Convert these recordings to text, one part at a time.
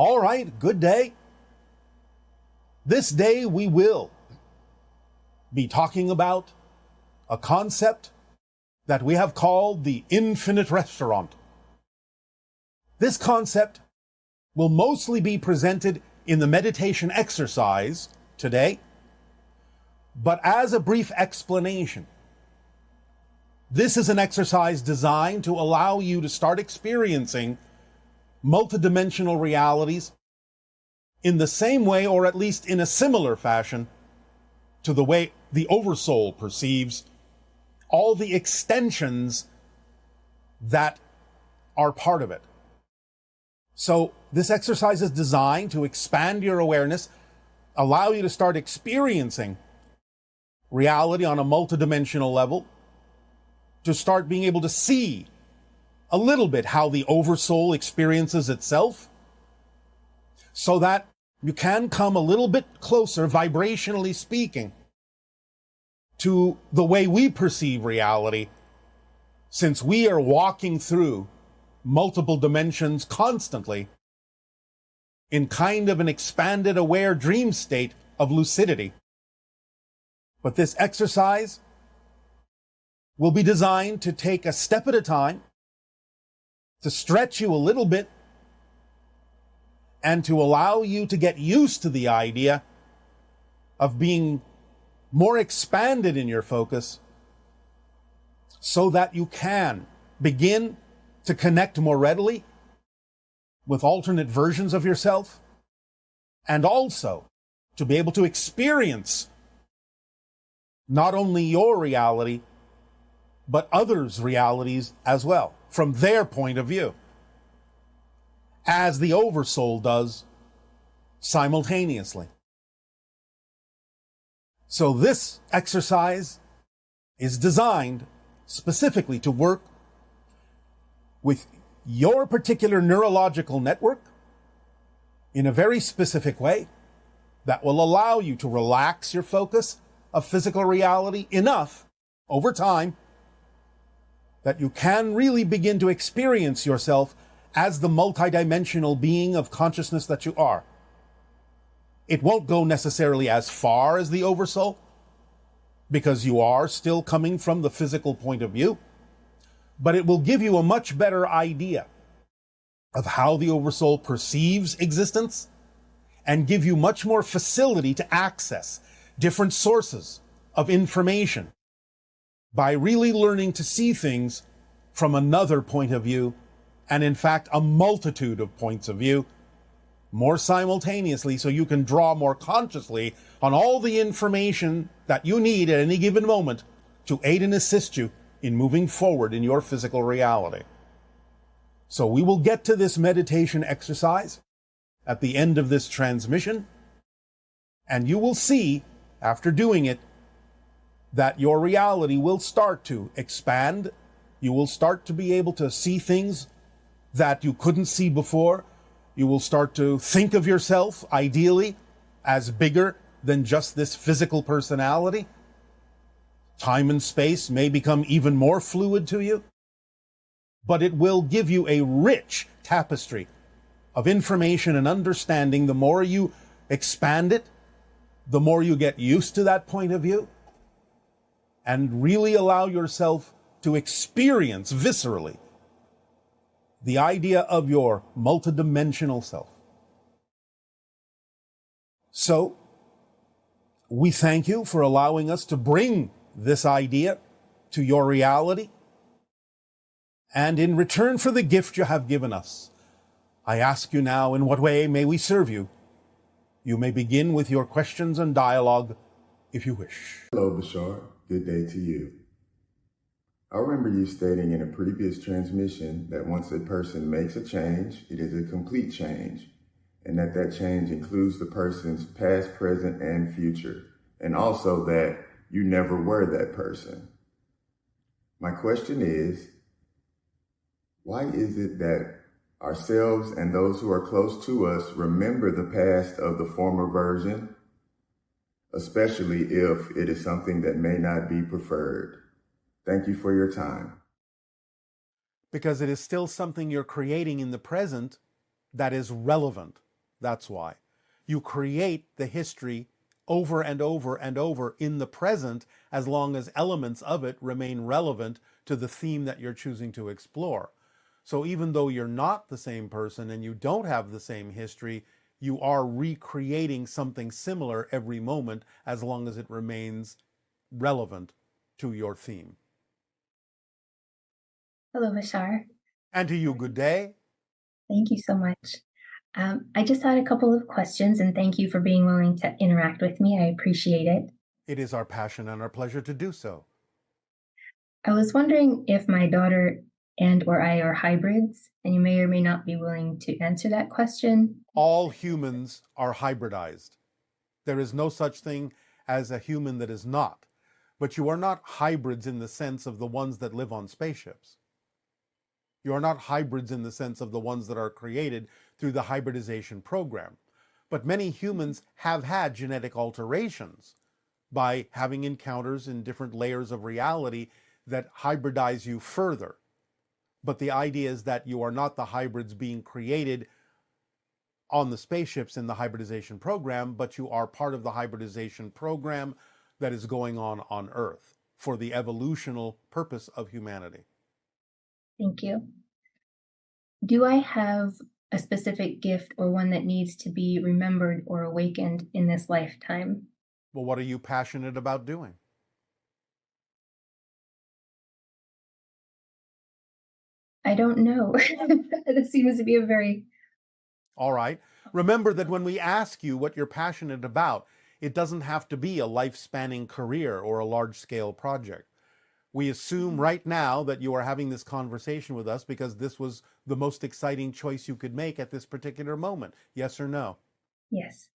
All right, good day. This day we will be talking about a concept that we have called the infinite restaurant. This concept will mostly be presented in the meditation exercise today, but as a brief explanation, this is an exercise designed to allow you to start experiencing multidimensional realities in the same way, or at least in a similar fashion, to the way the Oversoul perceives all the extensions that are part of it. So this exercise is designed to expand your awareness, allow you to start experiencing reality on a multidimensional level, to start being able to see a little bit how the Oversoul experiences itself, so that you can come a little bit closer, vibrationally speaking, to the way we perceive reality, since we are walking through multiple dimensions constantly in kind of an expanded aware dream state of lucidity. But this exercise will be designed to take a step at a time, to stretch you a little bit, and to allow you to get used to the idea of being more expanded in your focus, so that you can begin to connect more readily with alternate versions of yourself, and also to be able to experience not only your reality, but others' realities as well, from their point of view, as the Oversoul does simultaneously. So this exercise is designed specifically to work with your particular neurological network in a very specific way that will allow you to relax your focus of physical reality enough over time that you can really begin to experience yourself as the multidimensional being of consciousness that you are. It won't go necessarily as far as the Oversoul, because you are still coming from the physical point of view, but it will give you a much better idea of how the Oversoul perceives existence, and give you much more facility to access different sources of information by really learning to see things from another point of view, and in fact a multitude of points of view, more simultaneously, so you can draw more consciously on all the information that you need at any given moment to aid and assist you in moving forward in your physical reality. So we will get to this meditation exercise at the end of this transmission, and you will see, after doing it, that your reality will start to expand. You will start to be able to see things that you couldn't see before. You will start to think of yourself, ideally, as bigger than just this physical personality. Time and space may become even more fluid to you, but it will give you a rich tapestry of information and understanding. The more you expand it, the more you get used to that point of view, and really allow yourself to experience viscerally the idea of your multidimensional self. So, we thank you for allowing us to bring this idea to your reality, and in return for the gift you have given us, I ask you now, in what way may we serve you? You may begin with your questions and dialogue, if you wish. Hello, Bashar. Good day to you. I remember you stating in a previous transmission that once a person makes a change, it is a complete change, and that change includes the person's past, present, and future, and also that you never were that person. My question is, why is it that ourselves and those who are close to us remember the past of the former version, especially if it is something that may not be preferred? Thank you for your time. Because it is still something you're creating in the present that is relevant That's why. You create the history over and over and over in the present as long as elements of it remain relevant to the theme that you're choosing to explore. So even though you're not the same person and you don't have the same history, you are recreating something similar every moment as long as it remains relevant to your theme. Hello, Bashar. And to you, good day. Thank you so much. I just had a couple of questions, and thank you for being willing to interact with me. I appreciate it. It is our passion and our pleasure to do so. I was wondering if my daughter and or I are hybrids, and you may or may not be willing to answer that question. All humans are hybridized. There is no such thing as a human that is not. But you are not hybrids in the sense of the ones that live on spaceships. You are not hybrids in the sense of the ones that are created through the hybridization program. But many humans have had genetic alterations by having encounters in different layers of reality that hybridize you further. But the idea is that you are not the hybrids being created on the spaceships in the hybridization program, but you are part of the hybridization program that is going on Earth for the evolutional purpose of humanity. Thank you. Do I have a specific gift or one that needs to be remembered or awakened in this lifetime? Well, what are you passionate about doing? I don't know. This seems to be a very... All right. Remember that when we ask you what you're passionate about, it doesn't have to be a life-spanning career or a large-scale project. We assume right now that you are having this conversation with us because this was the most exciting choice you could make at this particular moment. Yes or no? Yes.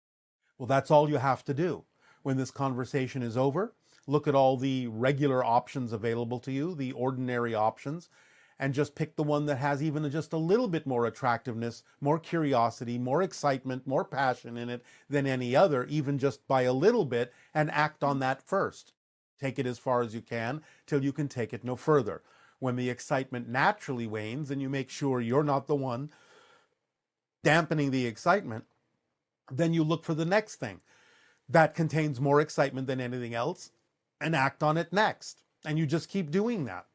Well, that's all you have to do. When this conversation is over, look at all the regular options available to you, the ordinary options, and just pick the one that has even just a little bit more attractiveness, more curiosity, more excitement, more passion in it than any other, even just by a little bit, and act on that first. Take it as far as you can till you can take it no further. When the excitement naturally wanes and you make sure you're not the one dampening the excitement, then you look for the next thing that contains more excitement than anything else and act on it next. And you just keep doing that.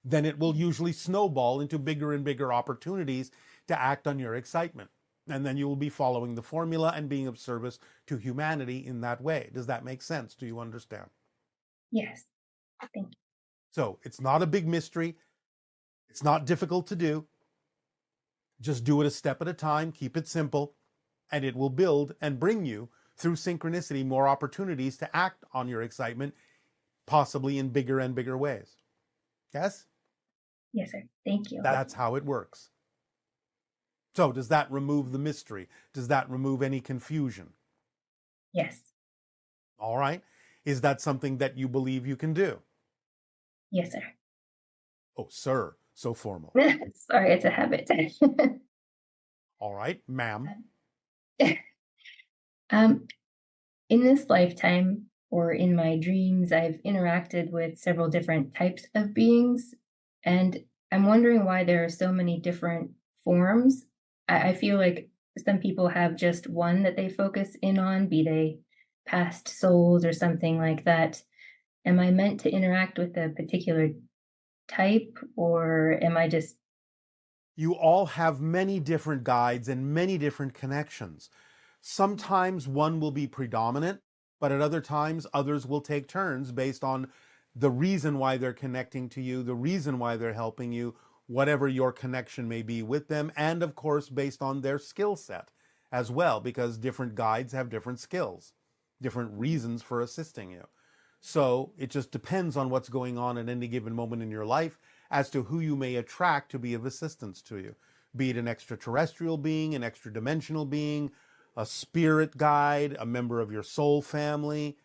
Then it will usually snowball into bigger and bigger opportunities to act on your excitement. And then you will be following the formula and being of service to humanity in that way. Does that make sense? Do you understand? Yes. Thank you. So it's not a big mystery. It's not difficult to do. Just do it a step at a time. Keep it simple. And it will build and bring you, through synchronicity, more opportunities to act on your excitement, possibly in bigger and bigger ways. Yes? Yes, sir. Thank you. That's how it works. So does that remove the mystery? Does that remove any confusion? Yes. All right. Is that something that you believe you can do? Yes, sir. Oh, sir. So formal. Sorry, it's a habit. All right, ma'am. In this lifetime or in my dreams, I've interacted with several different types of beings, and I'm wondering why there are so many different forms. I feel like some people have just one that they focus in on, be they past souls or something like that. Am I meant to interact with a particular type, or am I just... You all have many different guides and many different connections. Sometimes one will be predominant, but at other times others will take turns based on the reason why they're connecting to you, the reason why they're helping you, whatever your connection may be with them, and of course based on their skill set as well, because different guides have different skills, different reasons for assisting you. So it just depends on what's going on at any given moment in your life as to who you may attract to be of assistance to you, be it an extraterrestrial being, an extra-dimensional being, a spirit guide, a member of your soul family,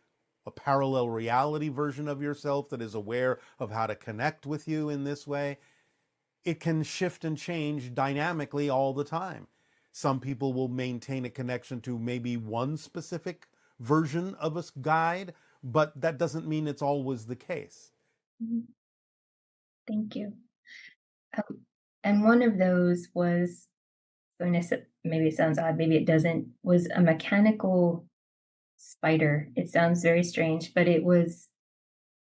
a parallel reality version of yourself that is aware of how to connect with you in this way. It can shift and change dynamically all the time. Some people will maintain a connection to maybe one specific version of a guide, but that doesn't mean it's always the case. Thank you. And one of those was goodness, maybe it sounds odd, maybe it doesn't, was a mechanical spider. It sounds very strange, but it was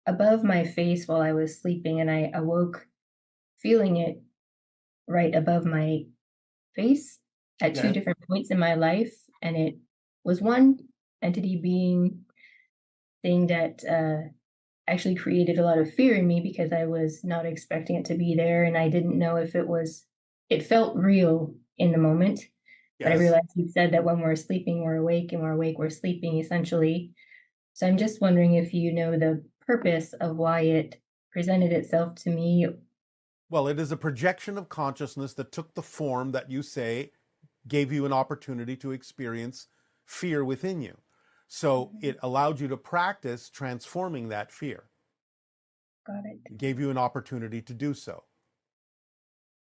above my face while I was sleeping, and I awoke feeling it right above my face at two Yeah. different points in my life. And it was one entity being thing that actually created a lot of fear in me because I was not expecting it to be there. And I didn't know if it felt real in the moment. But I Yes. realized you said that when we're sleeping, we're awake, and we're awake, we're sleeping, essentially. So I'm just wondering if you know the purpose of why it presented itself to me. Well, it is a projection of consciousness that took the form that you say gave you an opportunity to experience fear within you. So it allowed you to practice transforming that fear. Got it. It gave you an opportunity to do so.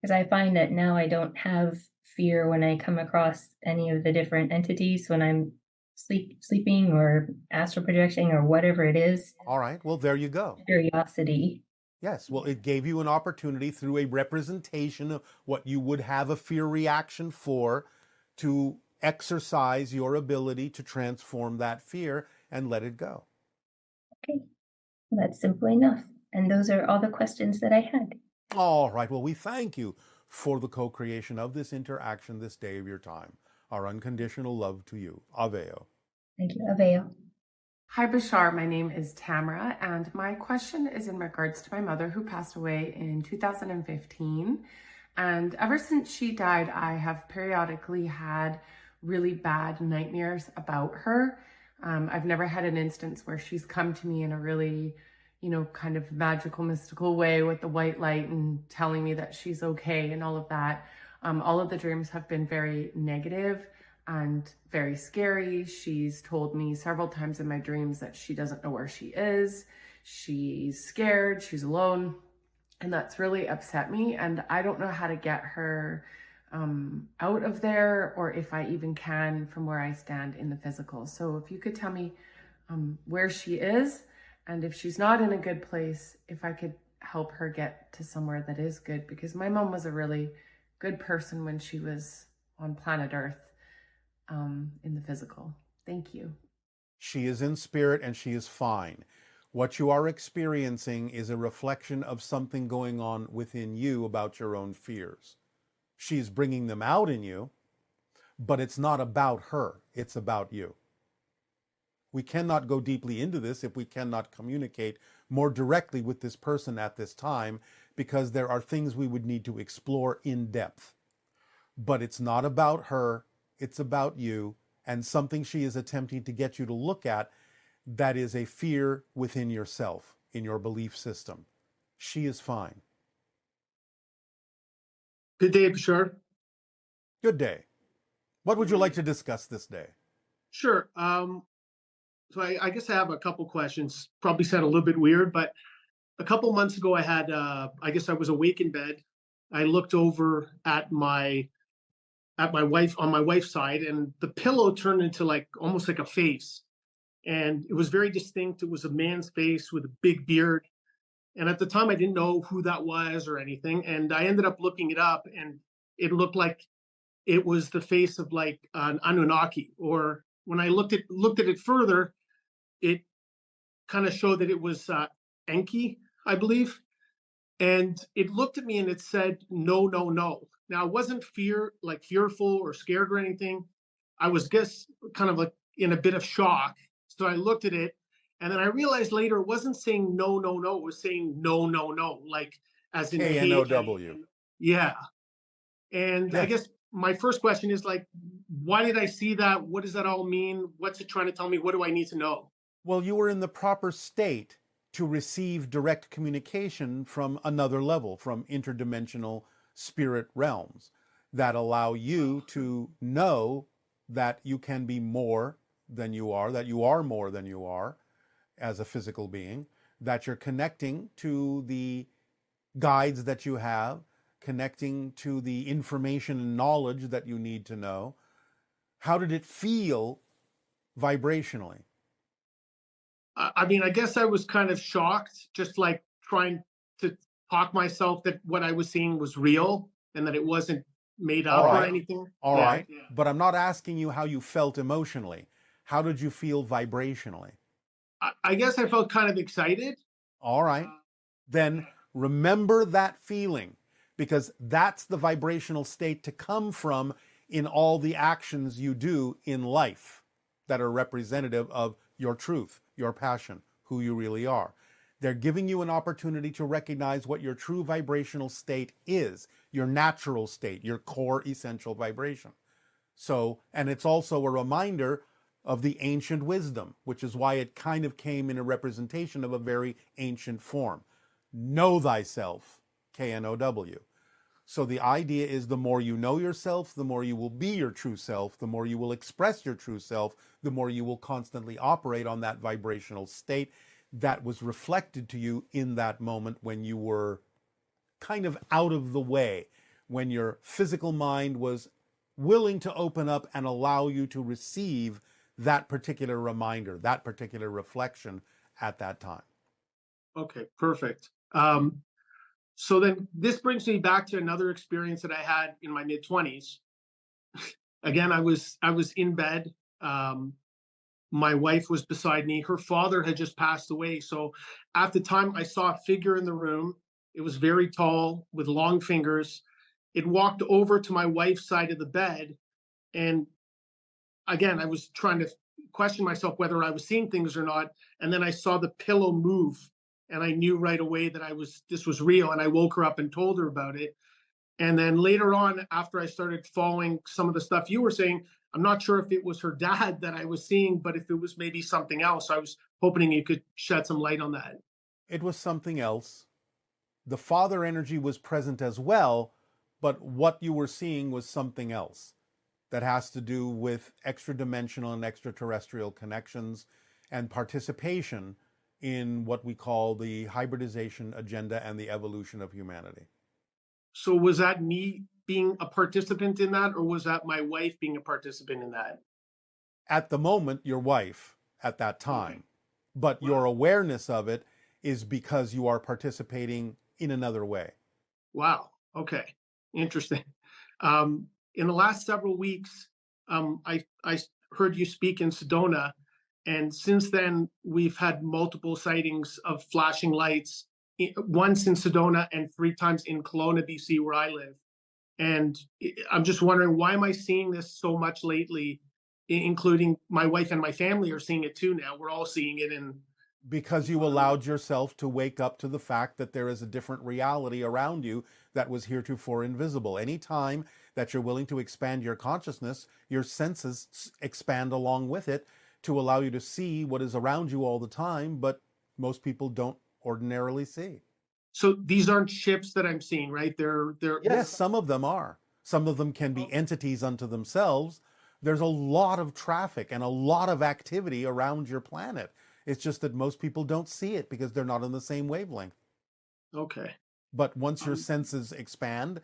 Because I find that now I don't have fear when I come across any of the different entities when I'm sleeping or astral projecting or whatever it is. All right, well, there you go. Curiosity. Yes, well, it gave you an opportunity through a representation of what you would have a fear reaction for to exercise your ability to transform that fear and let it go. Okay, well, that's simple enough. And those are all the questions that I had. All right, well, we thank you for the co-creation of this interaction this day of your time. Our unconditional love to you. Aveo. Thank you, Aveo. Hi, Bashar. My name is Tamara, and my question is in regards to my mother who passed away in 2015. And ever since she died, I have periodically had really bad nightmares about her. I've never had an instance where she's come to me in a really, kind of magical, mystical way with the white light and telling me that she's okay and all of that. All of the dreams have been very negative and very scary. She's told me several times in my dreams that she doesn't know where she is. She's scared, she's alone, and that's really upset me. And I don't know how to get her out of there, or if I even can from where I stand in the physical. So if you could tell me where she is, and if she's not in a good place, if I could help her get to somewhere that is good, because my mom was a really good person when she was on planet Earth. In the physical. Thank you. She is in spirit and she is fine. What you are experiencing is a reflection of something going on within you about your own fears. She's bringing them out in you, but it's not about her. It's about you. We cannot go deeply into this if we cannot communicate more directly with this person at this time, because there are things we would need to explore in depth. But it's not about her. It's about you and something she is attempting to get you to look at that is a fear within yourself, in your belief system. She is fine. Good day, Bashar. Good day. What would you like to discuss this day? Sure. So I guess I have a couple questions. Probably sound a little bit weird, but a couple months ago I had, I guess I was awake in bed. I looked over at my wife, on my wife's side, and the pillow turned into almost like a face. And it was very distinct. It was a man's face with a big beard. And at the time I didn't know who that was or anything. And I ended up looking it up, and it looked like it was the face of like an Anunnaki. Or when I looked at it further, it kind of showed that it was Enki, I believe. And it looked at me and it said, no, no, no. Now, it wasn't fearful or scared or anything. I was just kind of like in a bit of shock. So I looked at it, and then I realized later it wasn't saying no, no, no. It was saying no, no, no, like as in K-N-O-W. Yeah. And Yes. I guess my first question is why did I see that? What does that all mean? What's it trying to tell me? What do I need to know? Well, you were in the proper state to receive direct communication from another level, from interdimensional spirit realms that allow you to know that you can be more than you are, that you are more than you are as a physical being, that you're connecting to the guides that you have, connecting to the information and knowledge that you need to know. How did it feel vibrationally? I mean, I guess I was kind of shocked, just like trying to talk myself that what I was seeing was real and that it wasn't made All up or right. anything. All Yeah, right. But I'm not asking you how you felt emotionally. How did you feel vibrationally? I guess I felt kind of excited. All right. Then remember that feeling, because that's the vibrational state to come from in all the actions you do in life that are representative of your truth, your passion, who you really are. They're giving you an opportunity to recognize what your true vibrational state is, your natural state, your core essential vibration. So, and it's also a reminder of the ancient wisdom, which is why it kind of came in a representation of a very ancient form. Know thyself, K-N-O-W. So the idea is the more you know yourself, the more you will be your true self, the more you will express your true self, the more you will constantly operate on that vibrational state that was reflected to you in that moment when you were kind of out of the way, when your physical mind was willing to open up and allow you to receive that particular reminder, that particular reflection at that time. Okay, perfect. So then this brings me back to another experience that I had in my mid-20s. Again, I was in bed. My wife was beside me. Her father had just passed away. So at the time, I saw a figure in the room. It was very tall with long fingers. It walked over to my wife's side of the bed. And again, I was trying to question myself whether I was seeing things or not. And then I saw the pillow move, and I knew right away that this was real. And I woke her up and told her about it. And then later on, after I started following some of the stuff you were saying, I'm not sure if it was her dad that I was seeing, but if it was maybe something else. I was hoping you could shed some light on that. It was something else. The father energy was present as well, but what you were seeing was something else that has to do with extra-dimensional and extraterrestrial connections and participation in what we call the hybridization agenda and the evolution of humanity. So was that me being a participant in that, or was that my wife being a participant in that? At the moment, your wife at that time, but your awareness of it is because you are participating in another way. Wow. Okay. Interesting. In the last several weeks, I heard you speak in Sedona, and since then we've had multiple sightings of flashing lights. Once in Sedona and 3 times in Kelowna, BC, where I live. And I'm just wondering, why am I seeing this so much lately? Including my wife and my family are seeing it too now. We're all seeing it in. Because you allowed yourself to wake up to the fact that there is a different reality around you that was heretofore invisible. Any time that you're willing to expand your consciousness, your senses expand along with it to allow you to see what is around you all the time, but most people don't ordinarily see. So these aren't ships that I'm seeing, right? They're Yes, some of them are. Some of them can be entities unto themselves. There's a lot of traffic and a lot of activity around your planet. It's just that most people don't see it because they're not on the same wavelength. Okay. But once your senses expand,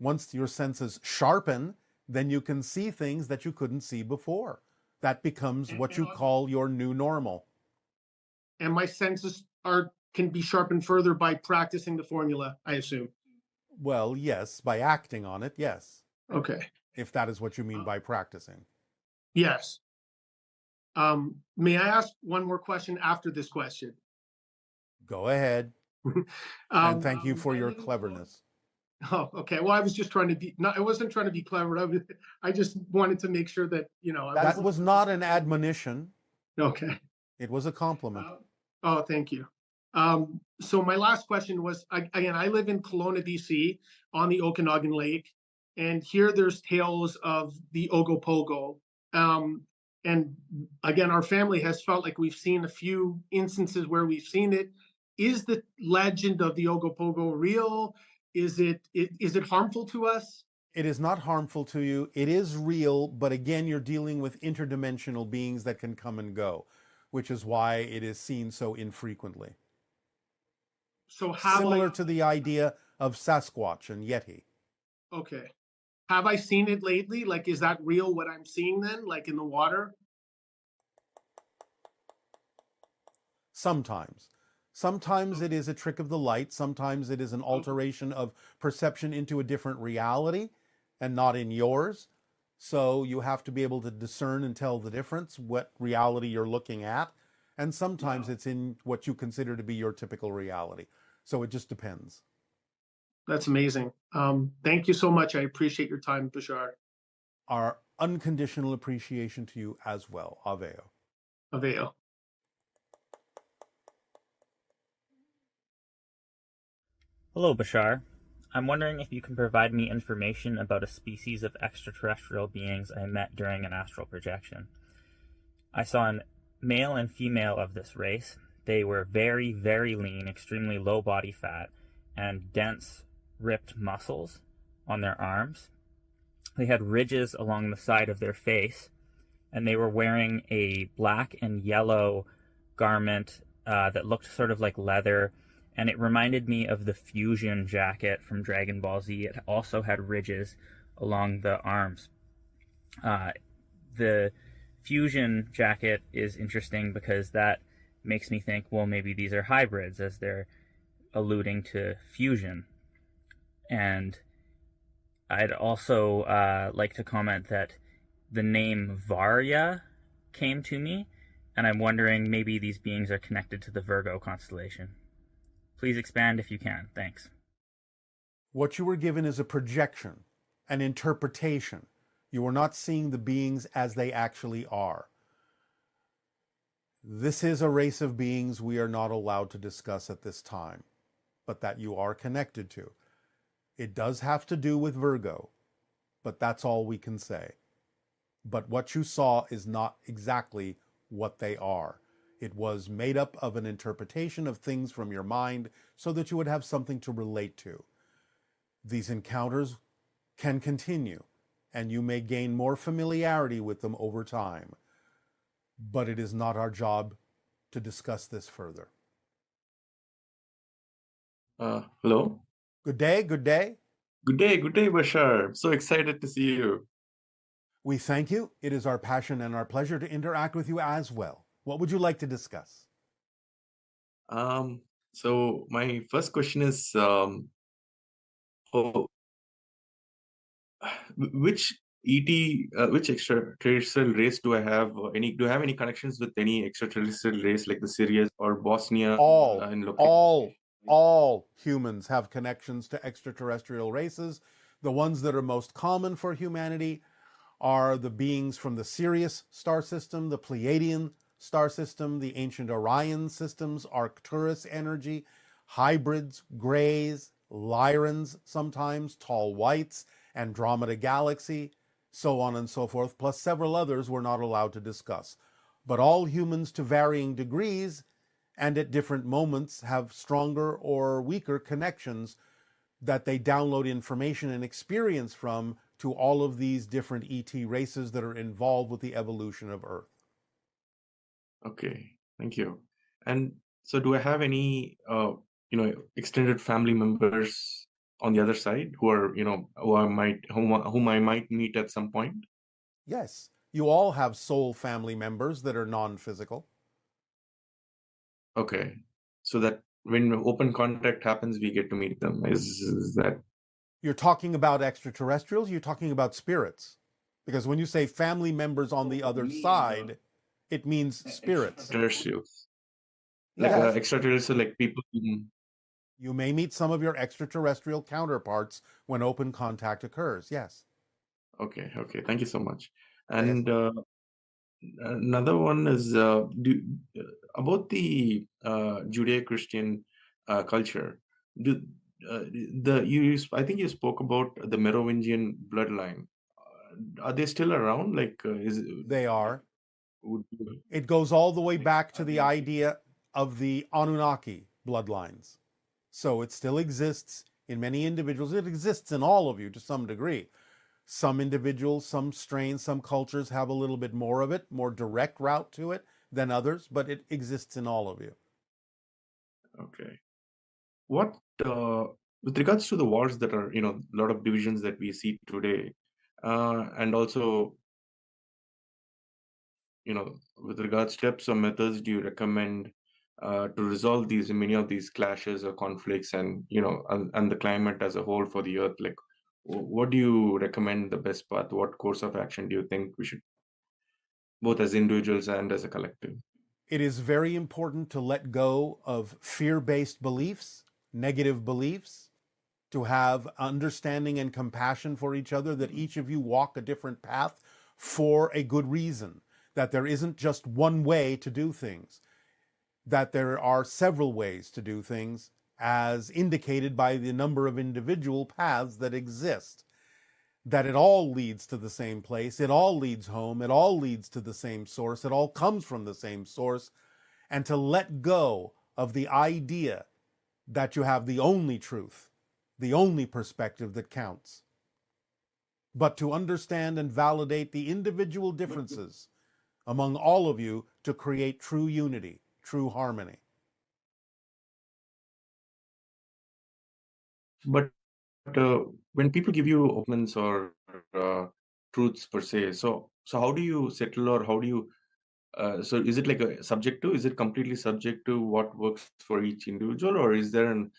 once your senses sharpen, then you can see things that you couldn't see before. That becomes what you call your new normal. And my senses can be sharpened further by practicing the formula, I assume. Well, yes, by acting on it, yes. Okay. If that is what you mean by practicing. Yes. May I ask one more question after this question? Go ahead. And thank you for your cleverness. Oh, okay. Well, I was just trying to be, I wasn't trying to be clever. I just wanted to make sure that, That was not an admonition. Okay. It was a compliment. Oh, thank you. So my last question was, again, I live in Kelowna, BC, on the Okanagan Lake, and here there's tales of the Ogopogo. And again, our family has felt like we've seen a few instances where we've seen it. Is the legend of the Ogopogo real? Is it harmful to us? It is not harmful to you. It is real, but again, you're dealing with interdimensional beings that can come and go, which is why it is seen so infrequently. So similar to the idea of Sasquatch and Yeti. Okay. Have I seen it lately? Like, is that real what I'm seeing then, like in the water? Sometimes. Sometimes it is a trick of the light. Sometimes it is an alteration of perception into a different reality. and not in yours. So you have to be able to discern and tell the difference, what reality you're looking at. And sometimes it's in what you consider to be your typical reality. So it just depends. That's amazing. Thank you so much. I appreciate your time, Bashar. Our unconditional appreciation to you as well. Aveo. Aveo. Hello, Bashar. I'm wondering if you can provide me information about a species of extraterrestrial beings I met during an astral projection. I saw a male and female of this race. They were very, very lean, extremely low body fat, and dense, ripped muscles on their arms. They had ridges along the side of their face, and they were wearing a black and yellow garment that looked sort of like leather, and it reminded me of the fusion jacket from Dragon Ball Z. It also had ridges along the arms. The fusion jacket is interesting because that makes me think, well, maybe these are hybrids, as they're alluding to fusion. And I'd also like to comment that the name Varya came to me, and I'm wondering maybe these beings are connected to the Virgo constellation. Please expand if you can. Thanks. What you were given is a projection, an interpretation. You are not seeing the beings as they actually are. This is a race of beings we are not allowed to discuss at this time, but that you are connected to. It does have to do with Virgo, but that's all we can say. But what you saw is not exactly what they are. It was made up of an interpretation of things from your mind so that you would have something to relate to. These encounters can continue, and you may gain more familiarity with them over time. But it is not our job to discuss this further. Hello. Good day, good day. Good day, Bashar. So excited to see you. We thank you. It is our passion and our pleasure to interact with you as well. What would you like to discuss? So my first question is, which which extraterrestrial race do I have? Do I have any connections with any extraterrestrial race like the Sirius or Bosnia? All humans have connections to extraterrestrial races. The ones that are most common for humanity are the beings from the Sirius star system, the Pleiadian star system, the ancient Orion systems, Arcturus energy, hybrids, grays, Lyrans sometimes, tall whites, Andromeda galaxy, so on and so forth, plus several others we're not allowed to discuss. But all humans to varying degrees and at different moments have stronger or weaker connections that they download information and experience from to all of these different ET races that are involved with the evolution of Earth. Okay, thank you. And so do I have any, extended family members on the other side who are, whom I might meet at some point? Yes, you all have soul family members that are non-physical. Okay, so that when open contact happens, we get to meet them. Is that? You're talking about extraterrestrials, you're talking about spirits. Because when you say family members on the other side, it means spirits. Extraterrestrials. Like Yes. extraterrestrial, like people. You may meet some of your extraterrestrial counterparts when open contact occurs, yes. Okay, thank you so much. And another one is about the Judeo-Christian culture. I think you spoke about the Merovingian bloodline. Are they still around? They are. It goes all the way back to the idea of the Anunnaki bloodlines. So it still exists in many individuals. It exists in all of you to some degree. Some individuals, some strains, some cultures have a little bit more of it, more direct route to it than others, but it exists in all of you. Okay. What, with regards to the wars that are, a lot of divisions that we see today, and also, with regards to steps or methods do you recommend to resolve many of these clashes or conflicts and, and the climate as a whole for the Earth? Like, what do you recommend the best path? What course of action do you think we should, both as individuals and as a collective? It is very important to let go of fear-based beliefs, negative beliefs, to have understanding and compassion for each other, that each of you walk a different path for a good reason, that there isn't just one way to do things, that there are several ways to do things, as indicated by the number of individual paths that exist, that it all leads to the same place, it all leads home, it all leads to the same source, it all comes from the same source, and to let go of the idea that you have the only truth, the only perspective that counts, but to understand and validate the individual differences among all of you to create true unity, true harmony. But when people give you opinions or truths per se, so how do you settle, or how do you so is it like a subjective? Is it completely subject to what works for each individual, or is there an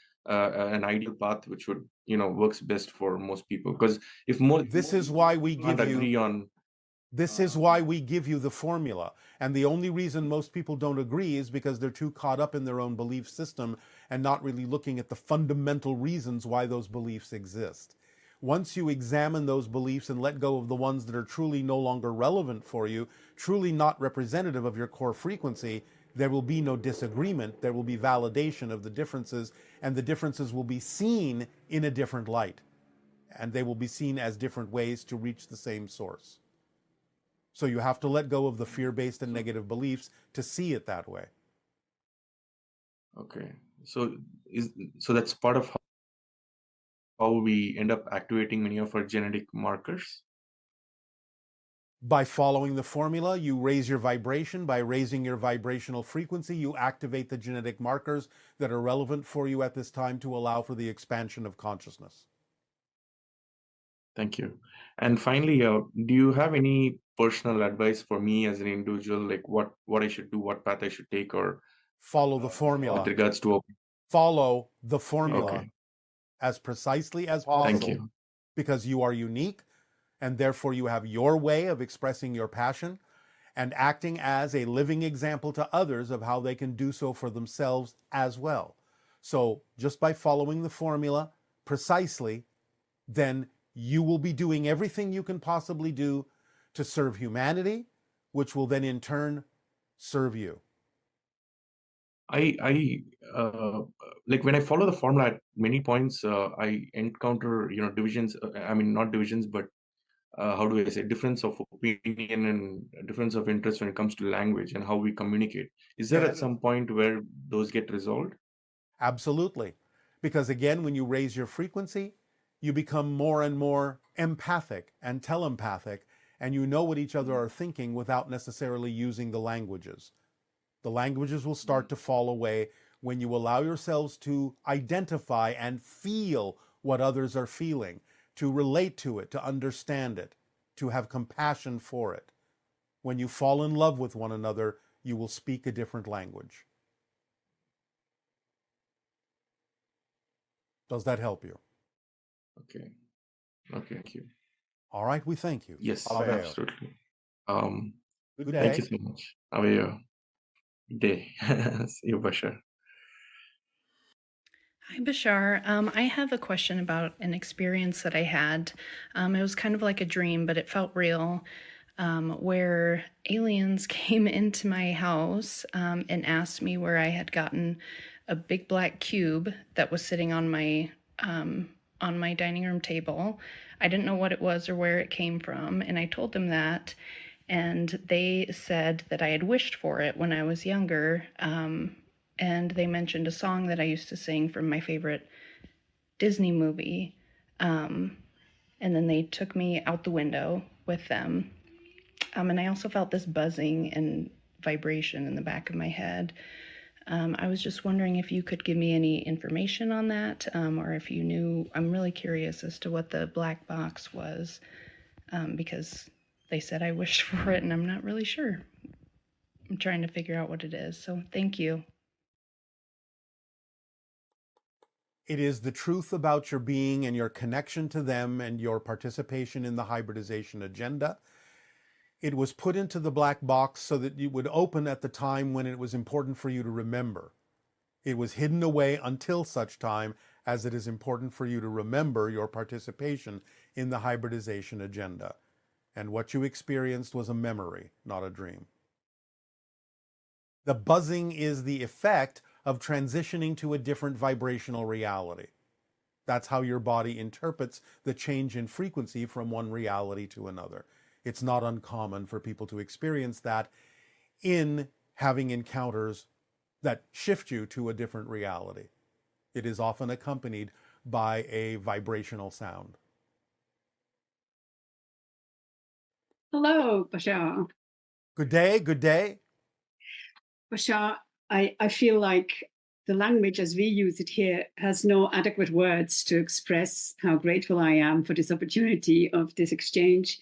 ideal path which would works best for most people? Because if most This is why we can't give agree you on This is why we give you the formula. And the only reason most people don't agree is because they're too caught up in their own belief system and not really looking at the fundamental reasons why those beliefs exist. Once you examine those beliefs and let go of the ones that are truly no longer relevant for you, truly not representative of your core frequency, there will be no disagreement. There will be validation of the differences, and the differences will be seen in a different light. And they will be seen as different ways to reach the same source. So you have to let go of the fear-based and negative beliefs to see it that way. Okay, so that's part of how we end up activating many of our genetic markers. By following the formula, you raise your vibration. By raising your vibrational frequency, you activate the genetic markers that are relevant for you at this time to allow for the expansion of consciousness. Thank you. And finally, do you have any personal advice for me as an individual, like what I should do, what path I should take, or Follow the formula. with regards to Follow the formula Okay. as precisely as Thank possible, you. because you are unique, and therefore you have your way of expressing your passion and acting as a living example to others of how they can do so for themselves as well. So just by following the formula precisely, then you will be doing everything you can possibly do to serve humanity, which will then in turn serve you. I like when I follow the formula at many points, I encounter divisions. I mean, not divisions, but how do I say, difference of opinion and difference of interest when it comes to language and how we communicate. Is there at Yes. some point where those get resolved? Absolutely. Because again, when you raise your frequency, you become more and more empathic and telepathic, and you know what each other are thinking without necessarily using the languages. The languages will start to fall away when you allow yourselves to identify and feel what others are feeling, to relate to it, to understand it, to have compassion for it. When you fall in love with one another, you will speak a different language. Does that help you? Okay. Okay. Thank you. All right, we thank you. Yes, Aveo. absolutely. Good Thank day. you so much. Aveo. Good day. See you, Bashar. Hi, Bashar. I have a question about an experience that I had. It was kind of like a dream, but it felt real, where aliens came into my house and asked me where I had gotten a big black cube that was sitting on my dining room table. I didn't know what it was or where it came from, and I told them that, and they said that I had wished for it when I was younger. And they mentioned a song that I used to sing from my favorite Disney movie. And then they took me out the window with them. And I also felt this buzzing and vibration in the back of my head. I was just wondering if you could give me any information on that, or if you knew. I'm really curious as to what the black box was, because they said I wished for it, and I'm not really sure. I'm trying to figure out what it is. So thank you. It is the truth about your being and your connection to them and your participation in the hybridization agenda. It was put into the black box so that it would open at the time when it was important for you to remember. It was hidden away until such time as it is important for you to remember your participation in the hybridization agenda. And what you experienced was a memory, not a dream. The buzzing is the effect of transitioning to a different vibrational reality. That's how your body interprets the change in frequency from one reality to another. It's not uncommon for people to experience that in having encounters that shift you to a different reality. It is often accompanied by a vibrational sound. Hello, Bashar. Good day, good day. Bashar, I feel like the language as we use it here has no adequate words to express how grateful I am for this opportunity of this exchange.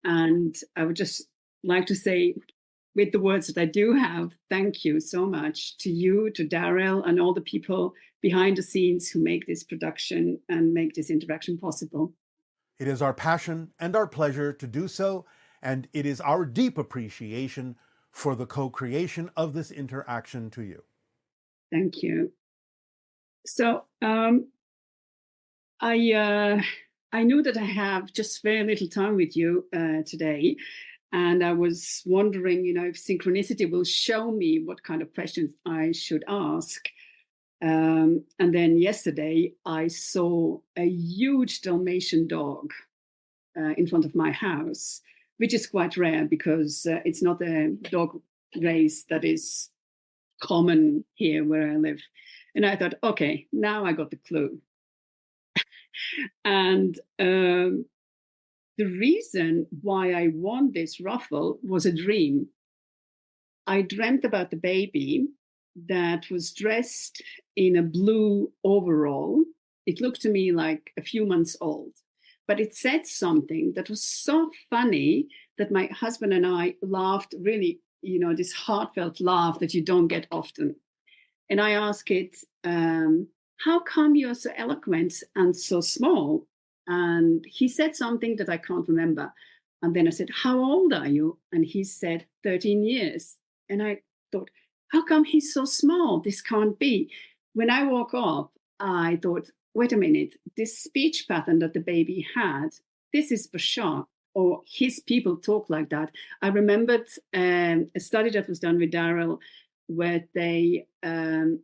And I would just like to say, with the words that I do have, thank you so much to you, to Darryl, and all the people behind the scenes who make this production and make this interaction possible. It is our passion and our pleasure to do so, and it is our deep appreciation for the co-creation of this interaction to you. Thank you. So I knew that I have just very little time with you today, and I was wondering, if synchronicity will show me what kind of questions I should ask. And then yesterday, I saw a huge Dalmatian dog in front of my house, which is quite rare because it's not a dog race that is common here where I live. And I thought, okay, now I got the clue. And the reason why I won this raffle was a dream. I dreamt about the baby that was dressed in a blue overall. It looked to me like a few months old, but it said something that was so funny that my husband and I laughed really, this heartfelt laugh that you don't get often. And I asked it, how come you're so eloquent and so small? And he said something that I can't remember. And then I said, how old are you? And he said, 13 years. And I thought, how come he's so small? This can't be. When I woke up, I thought, wait a minute, this speech pattern that the baby had, this is Bashar, or his people talk like that. I remembered a study that was done with Darryl where they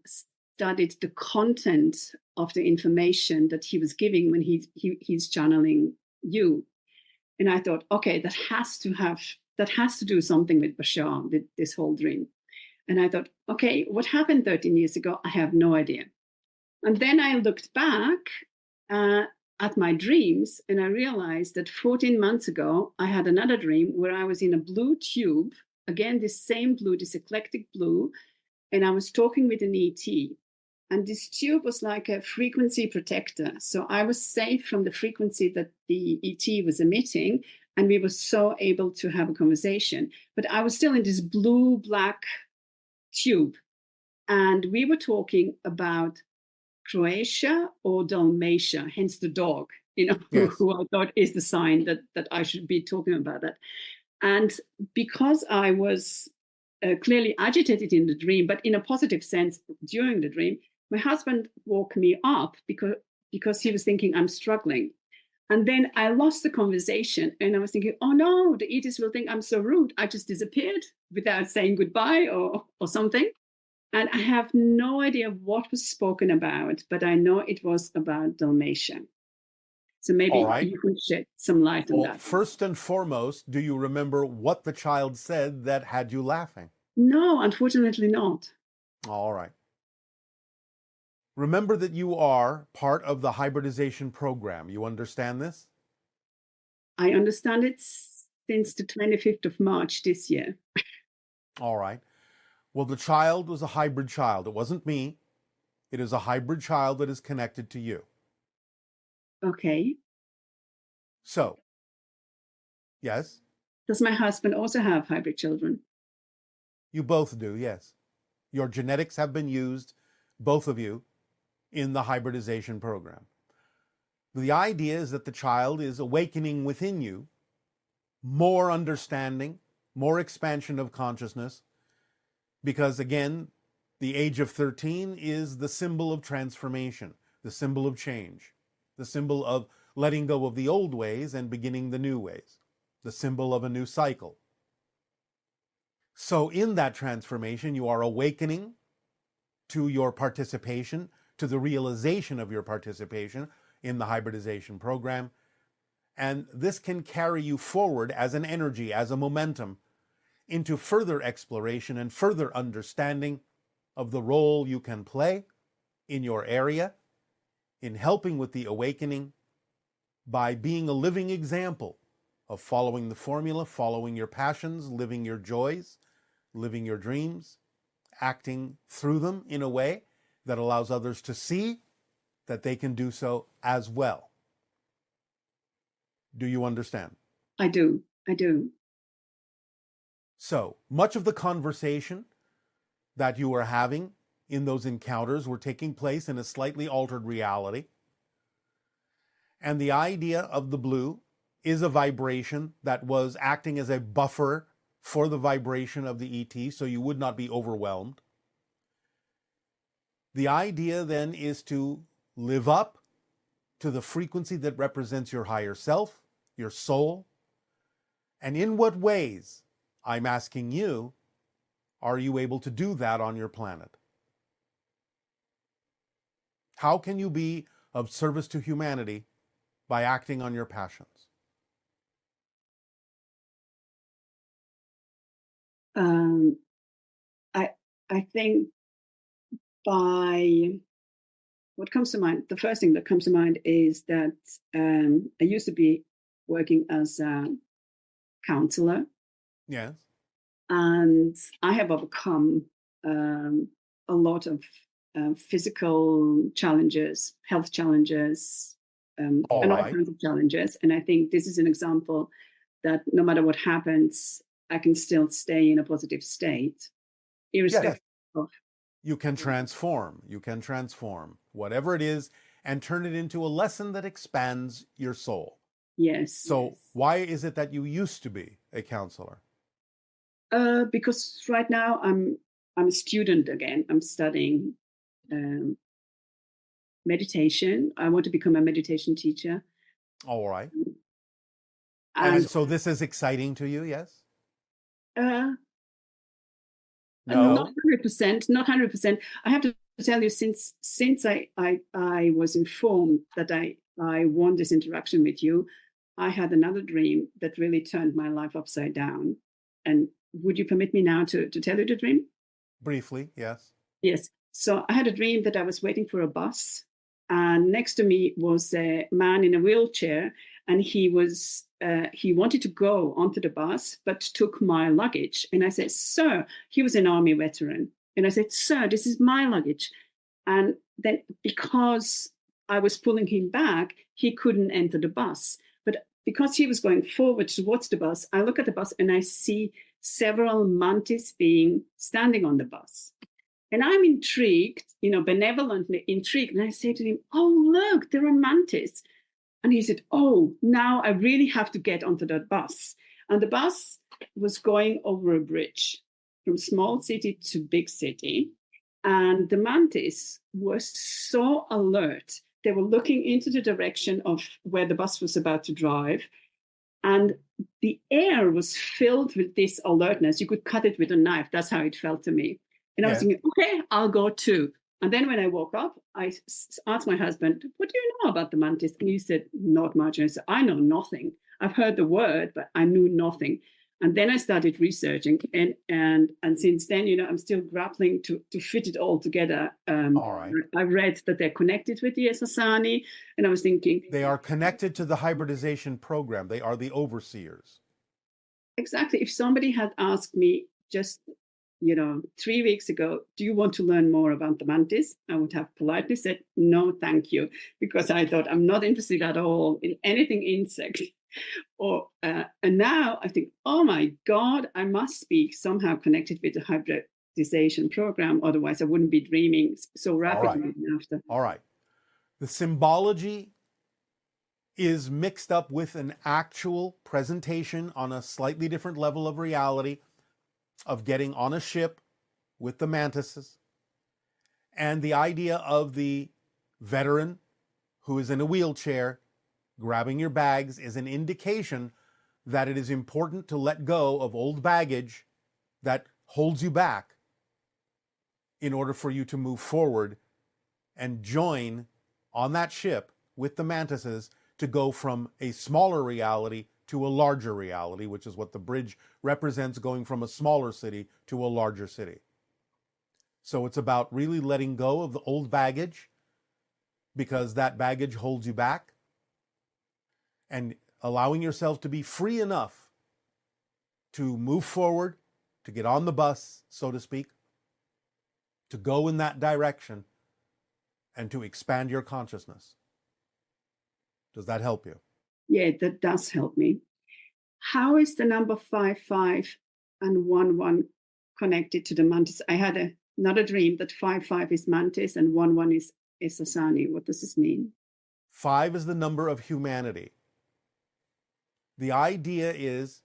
studied the content of the information that he was giving when he's channeling you. And I thought, okay, that has to do something with Bashar, with this whole dream. And I thought, okay, what happened 13 years ago? I have no idea. And then I looked back at my dreams and I realized that 14 months ago, I had another dream where I was in a blue tube, again, this same blue, this eclectic blue, and I was talking with an ET. And this tube was like a frequency protector. So I was safe from the frequency that the ET was emitting, and we were so able to have a conversation. But I was still in this blue-black tube. And we were talking about Croatia or Dalmatia, hence the dog, yes. who I thought is the sign that I should be talking about that. And because I was clearly agitated in the dream, but in a positive sense during the dream, my husband woke me up because he was thinking I'm struggling. And then I lost the conversation and I was thinking, oh no, the ETs will think I'm so rude. I just disappeared without saying goodbye or something. And I have no idea what was spoken about, but I know it was about Dalmatia. So maybe you can shed some light on that. First and foremost, do you remember what the child said that had you laughing? No, unfortunately not. All right. Remember that you are part of the hybridization program. You understand this? I understand it since the 25th of March this year. All right. Well, the child was a hybrid child. It wasn't me. It is a hybrid child that is connected to you. Okay. So, yes? Does my husband also have hybrid children? You both do, yes. Your genetics have been used, both of you, in the hybridization program. The idea is that the child is awakening within you more understanding, more expansion of consciousness, because again, the age of 13 is the symbol of transformation, the symbol of change, the symbol of letting go of the old ways and beginning the new ways, the symbol of a new cycle. So in that transformation, you are awakening to your participation, to the realization of your participation in the hybridization program. And this can carry you forward as an energy, as a momentum, into further exploration and further understanding of the role you can play in your area in helping with the awakening by being a living example of following the formula, following your passions, living your joys, living your dreams, acting through them in a way that allows others to see that they can do so as well. Do you understand? I do. So much of the conversation that you are having in those encounters were taking place in a slightly altered reality. And the idea of the blue is a vibration that was acting as a buffer for the vibration of the ET, so you would not be overwhelmed. The idea then is to live up to the frequency that represents your higher self, your soul. And in what ways, I'm asking you, are you able to do that on your planet? How can you be of service to humanity by acting on your passions? I think by what comes to mind, the first thing that comes to mind is that I used to be working as a counselor. Yes. And I have overcome a lot of physical challenges, health challenges, and all kinds of challenges. And I think this is an example that no matter what happens, I can still stay in a positive state, irrespective of. You can transform. You can transform whatever it is and turn it into a lesson that expands your soul. Yes. So why is it that you used to be a counselor? Because right now I'm a student again. I'm studying meditation. I want to become a meditation teacher. All right. And so this is exciting to you, yes? No. No, Not 100%. I have to tell you, since I was informed that I want this interaction with you, I had another dream that really turned my life upside down. And would you permit me now to tell you the dream? Briefly, yes. Yes. So I had a dream that I was waiting for a bus, and next to me was a man in a wheelchair, and he wanted to go onto the bus, but took my luggage. And I said, "Sir," he was an army veteran, and I said, "Sir, this is my luggage." And then because I was pulling him back, he couldn't enter the bus. But because he was going forward towards the bus, I look at the bus and I see several mantis being standing on the bus. And I'm intrigued, benevolently intrigued. And I say to him, "Oh, look, there are mantis." And he said, "Oh, now I really have to get onto that bus." And the bus was going over a bridge from small city to big city. And the mantis were so alert. They were looking into the direction of where the bus was about to drive. And the air was filled with this alertness. You could cut it with a knife. That's how it felt to me. And I was thinking, okay, I'll go too. And then when I woke up, I asked my husband, "What do you know about the mantis?" And he said, "Not much." And I said, "I know nothing. I've heard the word, but I knew nothing." And then I started researching, and since then, I'm still grappling to fit it all together. All right. I read that they're connected with the Sasani, and I was thinking, they are connected to the hybridization program. They are the overseers. Exactly. If somebody had asked me just 3 weeks ago, "Do you want to learn more about the mantis?" I would have politely said, "No, thank you," because I thought I'm not interested at all in anything insect. And now I think, oh my God, I must be somehow connected with the Asian program. Otherwise, I wouldn't be dreaming so rapidly after. All right. The symbology is mixed up with an actual presentation on a slightly different level of reality of getting on a ship with the mantises, and the idea of the veteran who is in a wheelchair grabbing your bags is an indication that it is important to let go of old baggage that holds you back in order for you to move forward and join on that ship with the mantises to go from a smaller reality to a larger reality, which is what the bridge represents, going from a smaller city to a larger city. So it's about really letting go of the old baggage, because that baggage holds you back, and allowing yourself to be free enough to move forward, to get on the bus, so to speak, to go in that direction, and to expand your consciousness. Does that help you? Yeah, that does help me. How is the number 55 and 11 connected to the mantis? I had another dream that 55 is mantis and 11 is Asani. What does this mean? 5 is the number of humanity. The idea is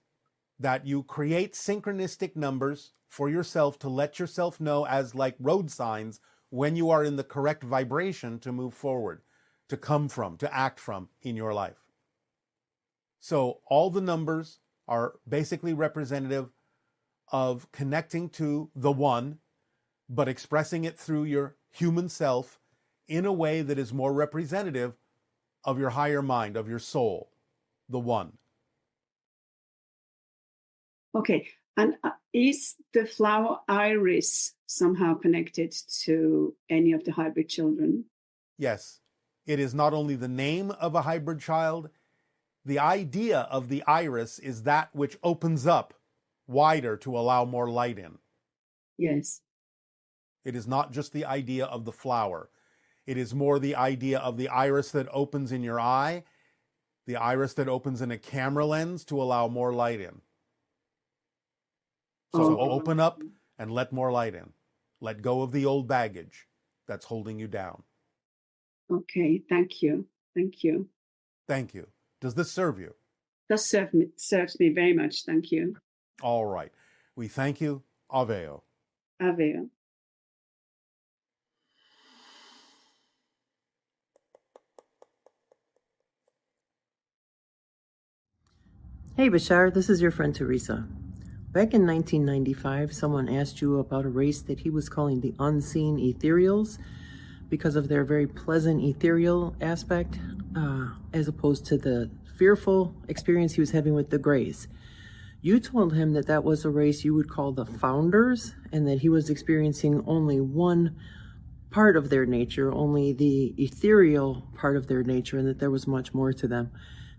that you create synchronistic numbers for yourself to let yourself know, as like road signs, when you are in the correct vibration to move forward, to come from, to act from in your life. So all the numbers are basically representative of connecting to the one, but expressing it through your human self in a way that is more representative of your higher mind, of your soul, the one. Okay. And is the flower iris somehow connected to any of the hybrid children? Yes. It is not only the name of a hybrid child, the idea of the iris is that which opens up wider to allow more light in. Yes. It is not just the idea of the flower. It is more the idea of the iris that opens in your eye, the iris that opens in a camera lens to allow more light in. So open up and let more light in. Let go of the old baggage that's holding you down. Okay, thank you. Thank you. Thank you. Does this serve you? That serves me very much. Thank you. All right. We thank you. Aveo. Aveo. Hey Bashar, this is your friend Teresa. Back in 1995, someone asked you about a race that he was calling the unseen ethereals because of their very pleasant ethereal aspect, as opposed to the fearful experience he was having with the Greys. You told him that that was a race you would call the founders, and that he was experiencing only one part of their nature, only the ethereal part of their nature, and that there was much more to them.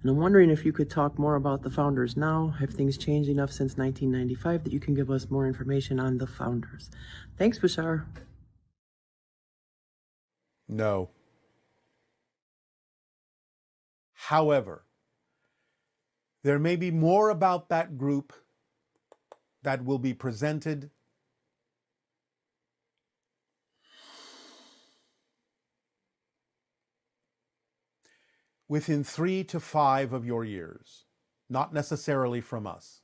And I'm wondering if you could talk more about the founders now. Have things changed enough since 1995 that you can give us more information on the founders? Thanks, Bashar. No. However, there may be more about that group that will be presented within 3 to 5 of your years, not necessarily from us,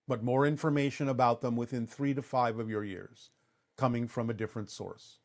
but more information about them within 3 to 5 of your years, coming from a different source.